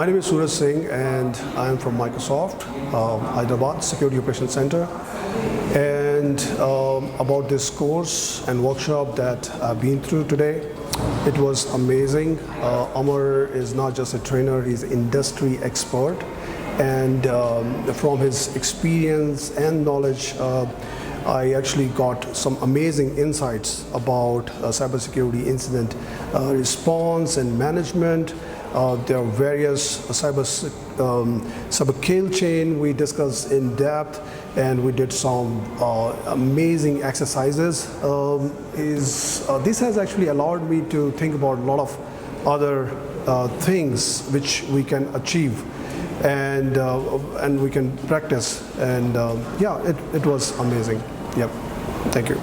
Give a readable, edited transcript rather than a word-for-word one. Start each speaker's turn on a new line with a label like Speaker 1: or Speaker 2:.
Speaker 1: My name is Suraj Singh and I am from Microsoft, Hyderabad Security Operations Center. And about this course and workshop that I've been through today, it was amazing. Amar is not just a trainer, he's an industry expert. And from his experience and knowledge, I actually got some amazing insights about cybersecurity incident response and management. There are various cyber kill chain we discussed in depth, and we did some amazing exercises. This has actually allowed me to think about a lot of other things which we can achieve and we can practice, and yeah, it was amazing. Yep, thank you.